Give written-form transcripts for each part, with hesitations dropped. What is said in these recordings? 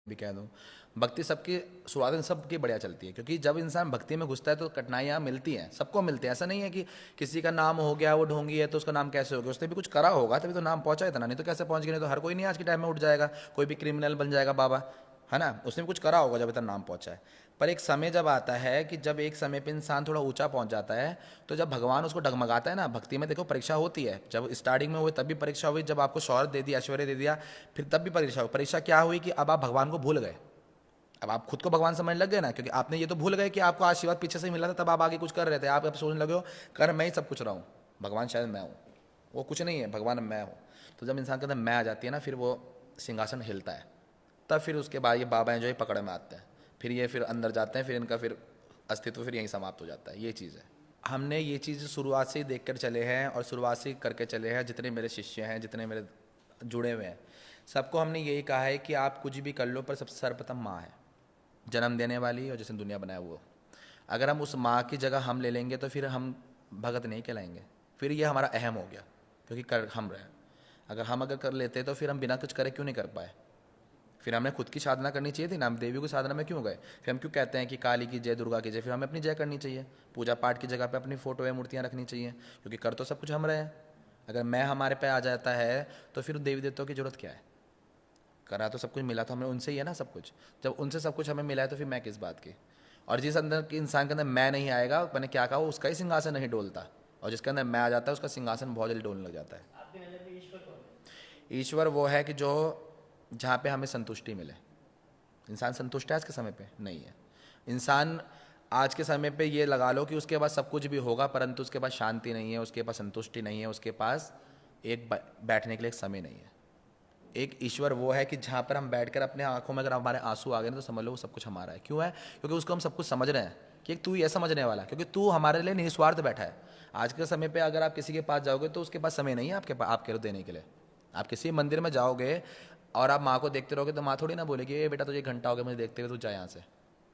भी कह दूँ। भक्ति सबकी शुरुआत में सबकी बढ़िया चलती है, क्योंकि जब इंसान भक्ति में घुसता है तो कठिनाइयाँ मिलती हैं, सबको मिलती हैं। ऐसा नहीं है कि किसी का नाम हो गया वो ढोंगी है तो उसका नाम कैसे हो गया, उसने भी कुछ करा होगा तभी तो नाम पहुंचा इतना, नहीं तो कैसे पहुंच गया। नहीं तो हर कोई नहीं आज के टाइम में उठ जाएगा, कोई भी क्रिमिनल बन जाएगा बाबा, है ना। उसने भी कुछ करा होगा जब इतना नाम पहुंचा है। पर एक समय जब आता है कि जब एक समय पे इंसान थोड़ा ऊंचा पहुंच जाता है, तो जब भगवान उसको डगमगाता है ना, भक्ति में देखो परीक्षा होती है। जब स्टार्टिंग में हुई तब भी परीक्षा हुई, जब आपको शौहरत दे दिया, ऐश्वर्य दे दिया, फिर तब भी परीक्षा हुई। परीक्षा क्या हुई कि अब आप भगवान को भूल गए, अब आप खुद को भगवान समझने लग गए ना, क्योंकि आपने ये तो भूल गए कि आपको आशीर्वाद पीछे से ही मिला था, तब आप आगे कुछ कर रहे थे। आप अब सोचने लगे हो कर मैं ही सब कुछ रहा हूँ, भगवान शायद मैं हूँ, वो कुछ नहीं है, भगवान मैं हूँ। तो जब इंसान के अंदर मैं आ जाती है ना, फिर वो सिंहासन हिलता है। तब फिर उसके बाद ये बाबा हैं जो ये पकड़ में आते हैं, फिर ये फिर अंदर जाते हैं, फिर इनका फिर अस्तित्व फिर यहीं समाप्त हो जाता है। ये चीज़ है। हमने ये चीज़ शुरुआत से ही देख कर चले हैं और शुरुआत से ही करके चले हैं। जितने मेरे शिष्य हैं, जितने मेरे जुड़े हुए हैं, सबको हमने यही कहा है कि आप कुछ भी कर लो, पर सबसे सर्वप्रथम माँ है, जन्म देने वाली और जिसने दुनिया बनाया वो। अगर हम उस माँ की जगह हम ले लेंगे तो फिर हम भगत नहीं कहलाएंगे, फिर ये हमारा अहम हो गया, क्योंकि कर हम रहे हैं। अगर कर लेते तो फिर हम बिना कुछ करे क्यों नहीं कर पाए। फिर हमें खुद की साधना करनी चाहिए थी ना, हम देवियों की साधना में क्यों गए। फिर हम क्यों कहते हैं कि काली की जय, दुर्गा की जय, फिर हमें अपनी जय करनी चाहिए। पूजा पाठ की जगह पे अपनी फोटो या मूर्तियाँ रखनी चाहिए, क्योंकि कर तो सब कुछ हम रहे हैं। अगर मैं हमारे पे आ जाता है तो फिर देवी देवताओं की जरूरत क्या है। करा तो सब कुछ मिला तो हमें उनसे ही है ना सब कुछ। जब उनसे सब कुछ हमें मिला है तो फिर मैं किस बात की। और जिस अंदर के इंसान के अंदर मैं नहीं आएगा, मैंने क्या कहा, उसका ही सिंहासन नहीं डोलता। और जिसके अंदर मैं आ जाता है उसका सिंहासन बहुत जल्दी डोलने लग जाता है। आपकी नज़र में ईश्वर कौन है? ईश्वर वो है कि जो जहाँ पे हमें संतुष्टि मिले। इंसान संतुष्ट है आज के समय पे नहीं है। इंसान आज के समय पे ये लगा लो कि उसके पास सब कुछ भी होगा, परंतु उसके पास शांति नहीं है, उसके पास संतुष्टि नहीं है, उसके पास एक बैठने के लिए एक समय नहीं है। एक ईश्वर वो है कि जहाँ पर हम बैठकर अपने आंखों में अगर हमारे आंसू आ गए ना, तो समझ लो वो सब कुछ हमारा है। क्यों है? क्योंकि उसको हम सब कुछ समझ रहे हैं कि तू ये समझने वाला, क्योंकि तू हमारे लिए निस्वार्थ बैठा है। आज के समय पे अगर आप किसी के पास जाओगे तो उसके पास समय नहीं है आपके पास आपके देने के लिए। आप किसी मंदिर में जाओगे और आप माँ को देखते रहोगे तो माँ थोड़ी ना बोलेगी ये बेटा तुझे 1 घंटा हो गया मुझे देखते हुए, तू जा यहाँ से।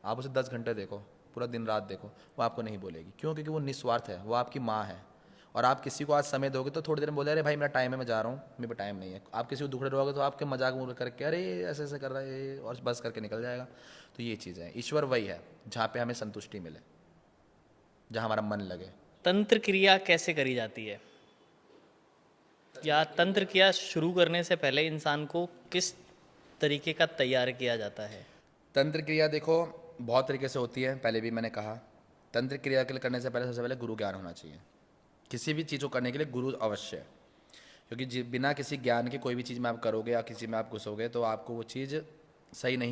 आप उसे 10 घंटे देखो, पूरा दिन रात देखो, वो आपको नहीं बोलेगी। क्यों? क्योंकि वो निस्वार्थ है, वो आपकी माँ है। और आप किसी को आज समय दोगे तो थोड़ी देर में बोले अरे भाई मेरा टाइम है, मैं जा रहा हूँ, मेरे पे टाइम नहीं है। आप किसी को दुखड़े रहोगे तो आपके मजाक मुड़ करके अरे ऐसे ऐसे कर रहा है और बस करके निकल जाएगा। तो ये चीज़ है, ईश्वर वही है जहाँ पे हमें संतुष्टि मिले, जहाँ हमारा मन लगे। तंत्र क्रिया कैसे करी जाती है, या तंत्र क्रिया शुरू करने से पहले इंसान को किस तरीके का तैयार किया जाता है? तंत्र क्रिया देखो बहुत तरीके से होती है, पहले भी मैंने कहा। तंत्र क्रिया के लिए करने से पहले सबसे पहले गुरु ज्ञान होना चाहिए। किसी भी चीज़ को करने के लिए गुरु अवश्य है, क्योंकि बिना किसी ज्ञान के कोई भी चीज़ में आप करोगे या किसी में आप घुसोगे तो आपको वो चीज़ सही नहीं